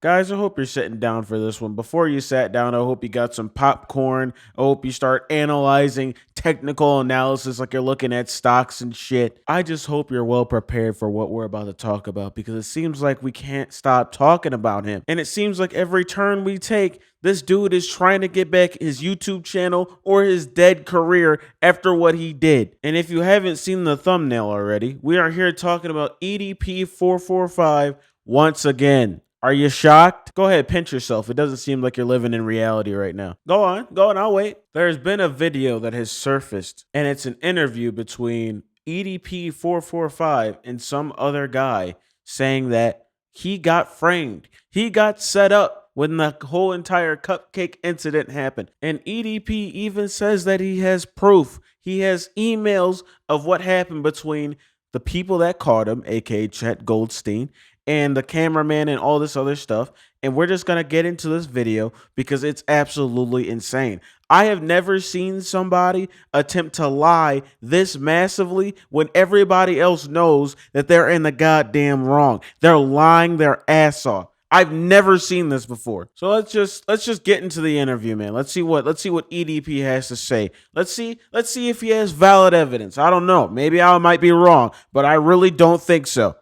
Guys, I hope you're sitting down for this one. Before you sat down, I hope you got some popcorn. I hope you start analyzing technical analysis like you're looking at stocks and shit. I just hope you're well prepared for what we're about to talk about because it seems like we can't stop talking about him. And it seems like every turn we take, this dude is trying to get back his YouTube channel or his dead career after what he did. And if you haven't seen the thumbnail already, we are here talking about EDP445 once again. Are you shocked? Go ahead, pinch yourself. It doesn't seem like you're living in reality right now. Go on, I'll wait. There's been a video that has surfaced, and it's an interview between EDP445 and some other guy saying that he got framed. He got set up when the whole entire cupcake incident happened. And EDP even says that he has proof. He has emails of what happened between the people that caught him, aka Chet Goldstein, and the cameraman and all this other stuff. And we're just going to get into this video because it's absolutely insane. I have never seen somebody attempt to lie this massively when everybody else knows that they're in the goddamn wrong. They're lying their ass off. I've never seen this before. So let's just get into the interview, man. Let's see what EDP has to say. Let's see if he has valid evidence. I don't know. Maybe I might be wrong, but I really don't think so.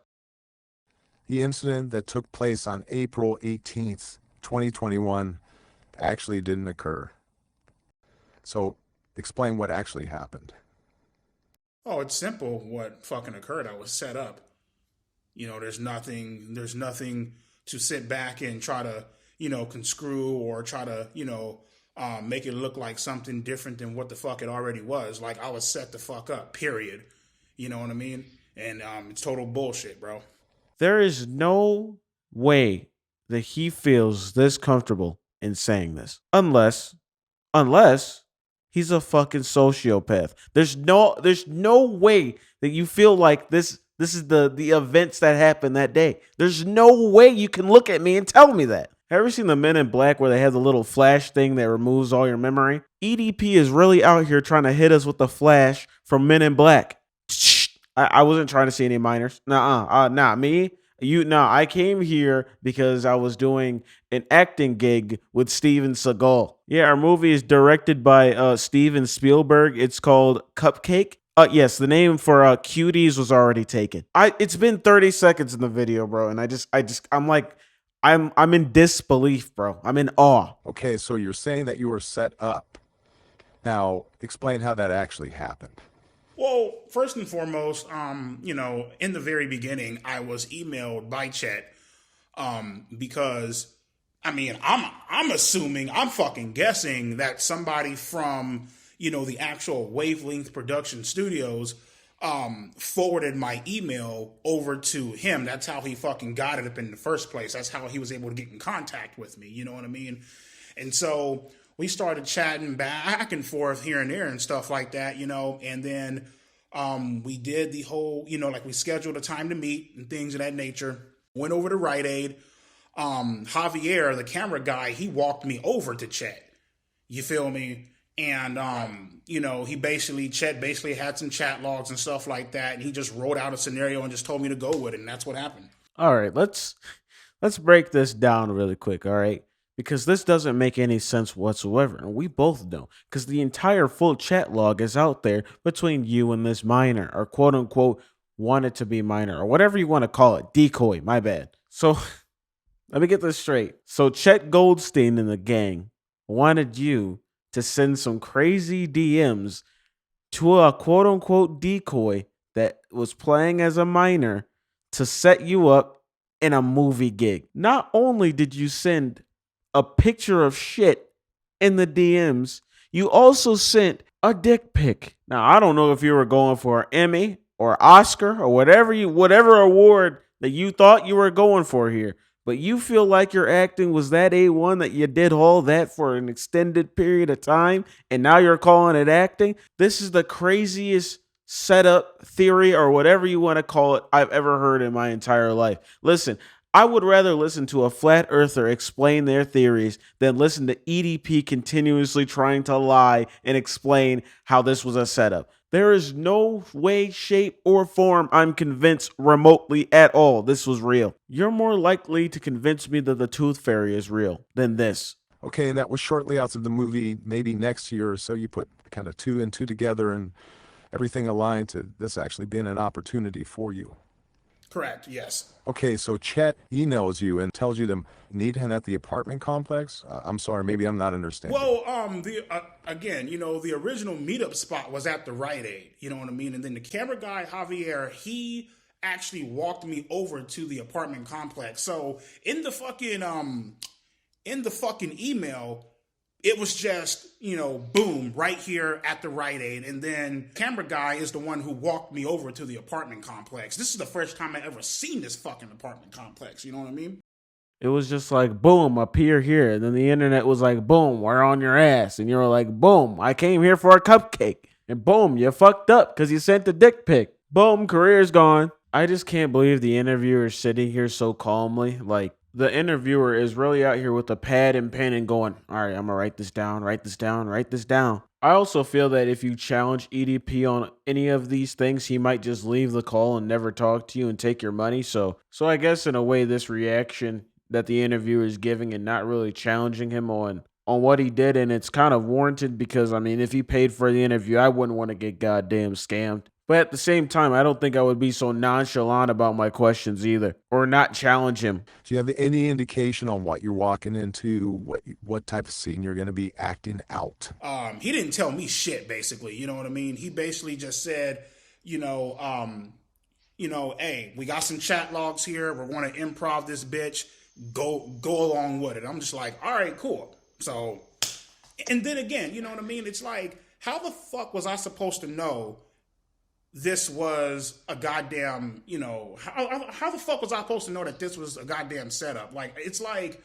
The incident that took place on April 18th, 2021 actually didn't occur. So explain what actually happened. Oh, it's simple what fucking occurred. I was set up. There's nothing to sit back and try to, conscrew or try to, make it look like something different than what the fuck it already was. Like I was set the fuck up, period. You know what I mean? And it's total bullshit, bro. There is no way that he feels this comfortable in saying this. Unless he's a fucking sociopath. There's no way that you feel like this is the events that happened that day. There's no way you can look at me and tell me that. Have you ever seen the Men in Black where they have the little flash thing that removes all your memory? EDP is really out here trying to hit us with the flash from Men in Black. I wasn't trying to see any minors. Me. I came here because I was doing an acting gig with Steven Seagal. Yeah, our movie is directed by Steven Spielberg. It's called Cupcake. Yes, the name for Cuties was already taken. It's been 30 seconds in the video, bro, and I'm in disbelief, bro. I'm in awe. Okay, so you're saying that you were set up. Now, explain how that actually happened. Well, first and foremost, in the very beginning, I was emailed by Chet, because, I'm assuming, I'm fucking guessing that somebody from, the actual Wavelength Production Studios, forwarded my email over to him. That's how he fucking got it up in the first place. That's how he was able to get in contact with me. You know what I mean? And so we started chatting back and forth here and there and stuff like that, and then we did the whole, we scheduled a time to meet and things of that nature. Went over to Rite Aid. Javier, the camera guy, he walked me over to Chet. You feel me? And, Chet basically had some chat logs and stuff like that. And he just wrote out a scenario and just told me to go with it. And that's what happened. All right, let's break this down really quick. All right. Because this doesn't make any sense whatsoever. And we both know. Because the entire full chat log is out there between you and this minor. Or quote unquote, wanted to be minor. Or whatever you want to call it. Decoy, my bad. So, let me get this straight. So, Chet Goldstein and the gang wanted you to send some crazy DMs to a quote unquote decoy that was playing as a minor to set you up in a movie gig. Not only did you send a picture of shit in the DMs, you also sent a dick pic. Now, I don't know if you were going for an Emmy or Oscar or whatever award that you thought you were going for here, but you feel like your acting was that A1 that you did all that for an extended period of time, and now you're calling it acting? This is the craziest setup theory or whatever you want to call it I've ever heard in my entire life. Listen, I would rather listen to a flat earther explain their theories than listen to EDP continuously trying to lie and explain how this was a setup. There is no way, shape, or form I'm convinced remotely at all this was real. You're more likely to convince me that the Tooth Fairy is real than this. Okay, and that was shortly after the movie, maybe next year or so. You put kind of two and two together and everything aligned to this actually being an opportunity for you. Correct, yes. Okay, so Chet emails you and tells you to meet him at the apartment complex. I'm sorry, maybe I'm not understanding. Well, again, the original meetup spot was at the Rite Aid, you know what I mean? And then the camera guy, Javier, he actually walked me over to the apartment complex. So in the fucking email, it was just, boom, right here at the Rite Aid. And then camera guy is the one who walked me over to the apartment complex. This is the first time I ever seen this fucking apartment complex. You know what I mean? It was just like, boom, appear here. And then the internet was like, boom, we're on your ass. And you were like, boom, I came here for a cupcake. And boom, you fucked up because you sent the dick pic. Boom, career's gone. I just can't believe the interviewer is sitting here so calmly. Like, the interviewer is really out here with a pad and pen and going, all right, I'm going to write this down, write this down, write this down. I also feel that if you challenge EDP on any of these things, he might just leave the call and never talk to you and take your money. So I guess in a way, this reaction that the interviewer is giving and not really challenging him on what he did, and it's kind of warranted because, I mean, if he paid for the interview, I wouldn't want to get goddamn scammed. But at the same time, I don't think I would be so nonchalant about my questions either, or not challenge him. Do you have any indication on what you're walking into, what type of scene you're going to be acting out? He didn't tell me shit, basically. You know what I mean? He basically just said, hey, we got some chat logs here. We're going to improv this bitch. Go along with it. I'm just like, all right, cool. So, and then again, you know what I mean? It's like, how the fuck was I supposed to know this was a goddamn, how the fuck was I supposed to know that this was a goddamn setup? Like, it's like,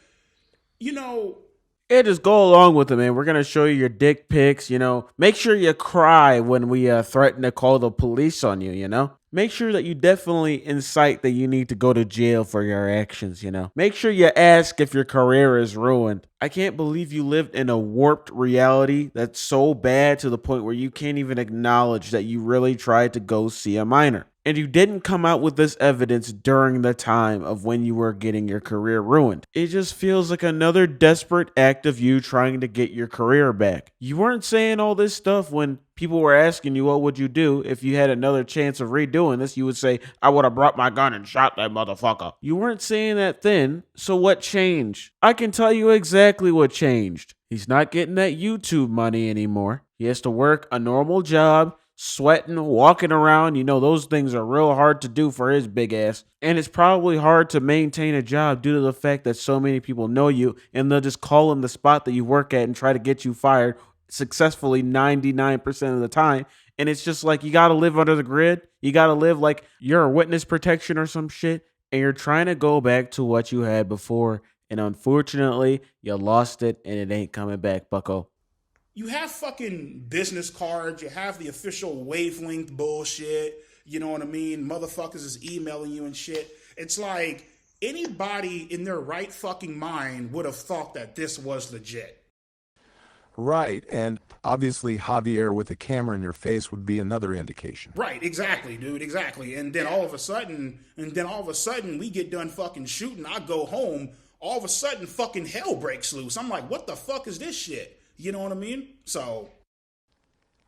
Yeah, just go along with it, man. We're going to show you your dick pics, Make sure you cry when we threaten to call the police on you, Make sure that you definitely incite that you need to go to jail for your actions, Make sure you ask if your career is ruined. I can't believe you lived in a warped reality that's so bad to the point where you can't even acknowledge that you really tried to go see a minor. And you didn't come out with this evidence during the time of when you were getting your career ruined. It just feels like another desperate act of you trying to get your career back. You weren't saying all this stuff when people were asking you what would you do if you had another chance of redoing this. You would say, I would have brought my gun and shot that motherfucker. You weren't saying that then, so what changed? I can tell you exactly what changed. He's not getting that YouTube money anymore. He has to work a normal job, sweating, walking around. Those things are real hard to do for his big ass. And it's probably hard to maintain a job due to the fact that so many people know you and they'll just call him the spot that you work at and try to get you fired successfully 99% of the time. And it's just like, you got to live under the grid. You got to live like you're a witness protection or some shit. And you're trying to go back to what you had before. And unfortunately, you lost it and it ain't coming back, bucko. You have fucking business cards. You have the official wavelength bullshit. You know what I mean? Motherfuckers is emailing you and shit. It's like anybody in their right fucking mind would have thought that this was legit. Right, and obviously Javier with a camera in your face would be another indication. Right, exactly, dude, exactly. And then all of a sudden, we get done fucking shooting. I go home. All of a sudden, fucking hell breaks loose. I'm like, what the fuck is this shit? You know what I mean? So.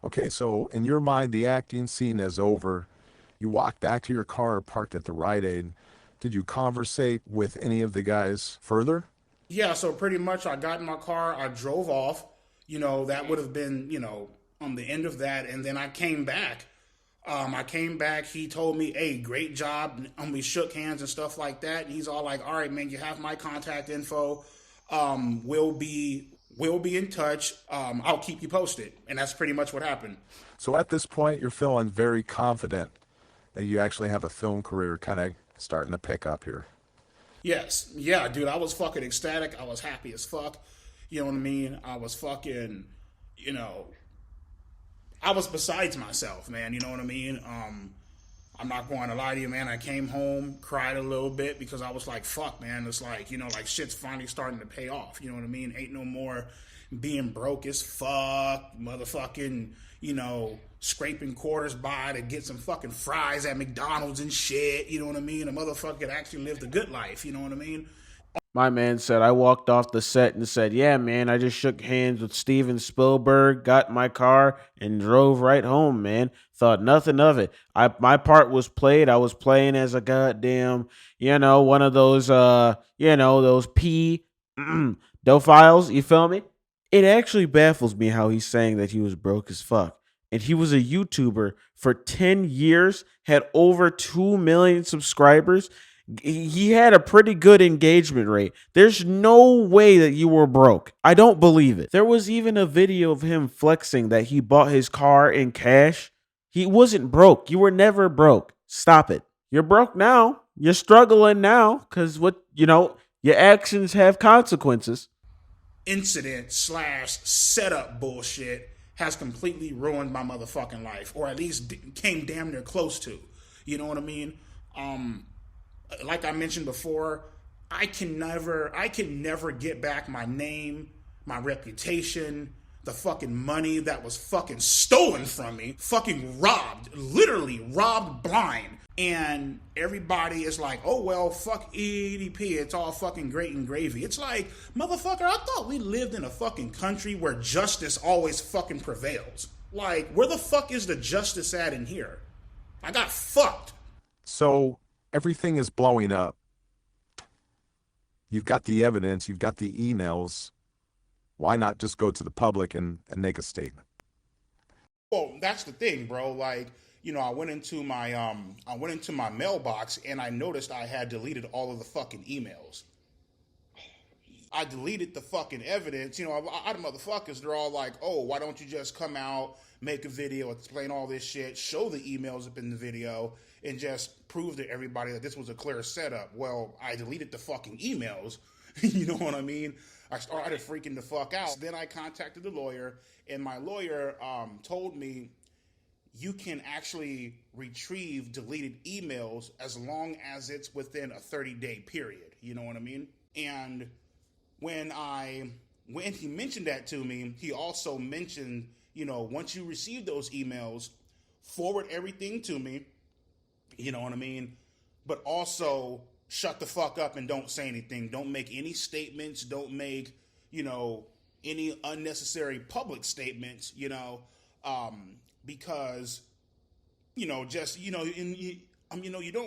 Okay, so in your mind, the acting scene is over. You walk back to your car parked at the Rite Aid. Did you conversate with any of the guys further? Yeah, so pretty much I got in my car. I drove off. That would have been, on the end of that. And then I came back. He told me, hey, great job. And we shook hands and stuff like that. And he's all like, all right, man, you have my contact info. We'll be in touch. I'll keep you posted. And that's pretty much what happened. So at this point, you're feeling very confident that you actually have a film career kind of starting to pick up here. Yes. Yeah, dude, I was fucking ecstatic. I was happy as fuck. You know what I mean? I was fucking, I was besides myself, man. You know what I mean? I'm not going to lie to you, man. I came home, cried a little bit because I was like, fuck, man. It's like, like shit's finally starting to pay off. You know what I mean? Ain't no more being broke as fuck, motherfucking, scraping quarters by to get some fucking fries at McDonald's and shit. You know what I mean? A motherfucker could actually live the good life. You know what I mean? My man said, I walked off the set and said, yeah, man, I just shook hands with Steven Spielberg, got in my car, and drove right home, man. Thought nothing of it. My part was played. I was playing as a goddamn, one of those, those pedophiles, you feel me? It actually baffles me how he's saying that he was broke as fuck. And he was a YouTuber for 10 years, had over 2 million subscribers. He had a pretty good engagement rate. There's no way that you were broke. I don't believe it. There was even a video of him flexing that he bought his car in cash. He wasn't broke. You were never broke. Stop it. You're broke now. You're struggling now because your actions have consequences. Incident / setup bullshit has completely ruined my motherfucking life, or at least came damn near close to. You know what I mean? Like I mentioned before, I can never get back my name, my reputation, the fucking money that was fucking stolen from me, fucking robbed, literally robbed blind. And everybody is like, oh, well, fuck EDP. It's all fucking great and gravy. It's like, motherfucker, I thought we lived in a fucking country where justice always fucking prevails. Like, where the fuck is the justice at in here? I got fucked. So everything is blowing up. You've got the evidence, you've got the emails. Why not just go to the public and make a statement? Well, that's the thing, bro. Like, I went into my mailbox and I noticed I had deleted all of the fucking emails. I deleted the fucking evidence. A lot of motherfuckers, they're all like, oh, why don't you just come out, make a video, explain all this shit, show the emails up in the video, and just prove to everybody that this was a clear setup. Well, I deleted the fucking emails. You know what I mean? I started freaking the fuck out. Then I contacted the lawyer, and my lawyer told me you can actually retrieve deleted emails as long as it's within a 30-day period. You know what I mean? And when he mentioned that to me, he also mentioned, once you receive those emails, forward everything to me. You know what I mean? But also shut the fuck up and don't say anything. Don't make any statements. Don't make, any unnecessary public statements, because, you don't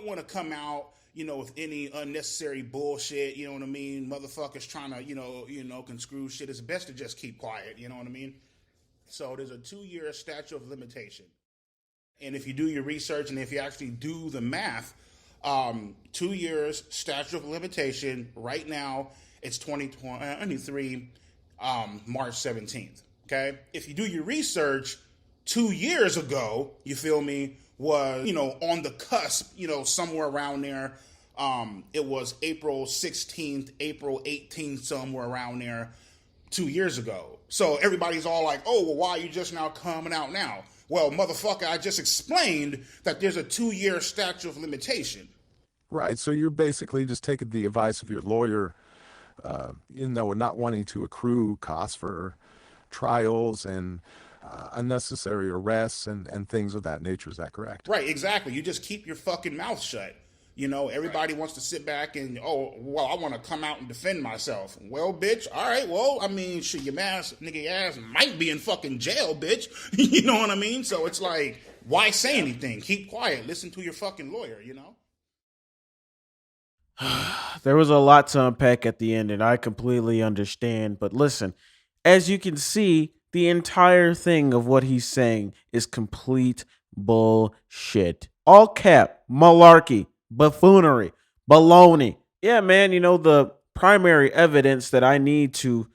want to come out, with any unnecessary bullshit, you know what I mean? Motherfuckers trying to, conscrew shit. It's best to just keep quiet, you know what I mean? So there's a 2-year statute of limitation. And if you do your research and if you actually do the math, 2 years statute of limitation. Right now, it's 2023, March 17th. Okay? If you do your research, 2 years ago, you feel me, was, on the cusp, somewhere around there. It was April 16th, April 18th, somewhere around there, 2 years ago. So everybody's all like, oh, well, why are you just now coming out now? Well, motherfucker, I just explained that there's a 2-year statute of limitation. Right, so you're basically just taking the advice of your lawyer, not wanting to accrue costs for trials and unnecessary arrests and things of that nature. Is that correct? Right, exactly. You just keep your fucking mouth shut. Everybody wants to sit back and, oh, well, I want to come out and defend myself. Well, bitch, all right, well, I mean, shit, your ass might be in fucking jail, bitch. You know what I mean? So it's like, why say anything? Keep quiet. Listen to your fucking lawyer, There was a lot to unpack at the end, and I completely understand. But listen, as you can see, the entire thing of what he's saying is complete bullshit. All cap, malarkey, buffoonery, baloney. Yeah, man, the primary evidence that I need to,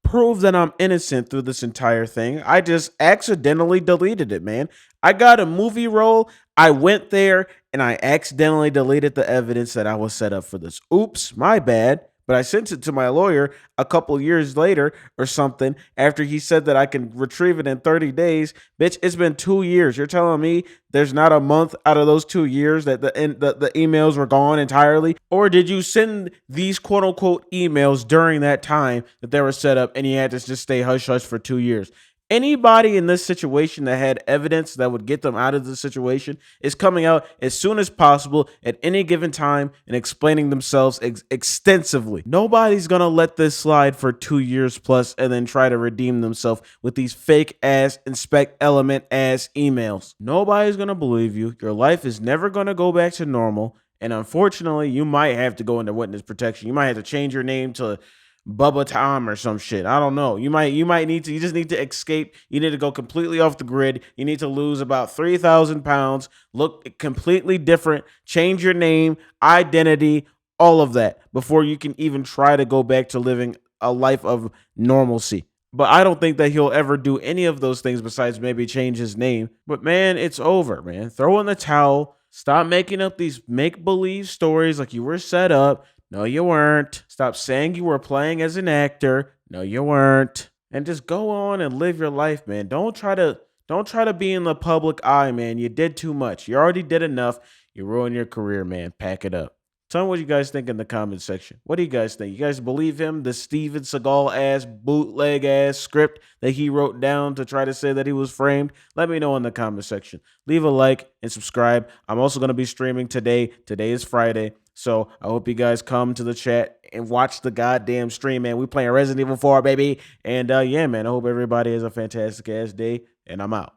prove that I'm innocent through this entire thing, I just accidentally deleted it, man. I got a movie role, I went there, and I accidentally deleted the evidence that I was set up for this. Oops, my bad. But I sent it to my lawyer a couple years later or something after he said that I can retrieve it in 30 days. Bitch, it's been 2 years. You're telling me there's not a month out of those 2 years that the emails were gone entirely? Or did you send these quote unquote emails during that time that they were set up and you had to just stay hush hush for 2 years? Anybody in this situation that had evidence that would get them out of the situation is coming out as soon as possible at any given time and explaining themselves extensively. Nobody's gonna let this slide for 2 years plus and then try to redeem themselves with these fake ass inspect element ass emails. Nobody's gonna believe you. Your life is never gonna go back to normal. And unfortunately, you might have to go into witness protection. You might have to change your name to Bubba Tom or some shit. I don't know. You just need to escape. You need to go completely off the grid. You need to lose about 3,000 pounds, look completely different, change your name, identity, all of that before you can even try to go back to living a life of normalcy. But I don't think that he'll ever do any of those things besides maybe change his name. But man, it's over, man. Throw in the towel. Stop making up these make-believe stories like you were set up. No, you weren't. Stop saying you were playing as an actor. No, you weren't. And just go on and live your life, man. Don't try to be in the public eye, man. You did too much. You already did enough. You ruined your career, man. Pack it up. Tell me what you guys think in the comment section. What do you guys think? You guys believe him? The Steven Seagal ass, bootleg ass script that he wrote down to try to say that he was framed? Let me know in the comment section. Leave a like and subscribe. I'm also going to be streaming today. Today is Friday. So I hope you guys come to the chat and watch the goddamn stream, man. We playing Resident Evil 4, baby. And yeah, man, I hope everybody has a fantastic ass day. And I'm out.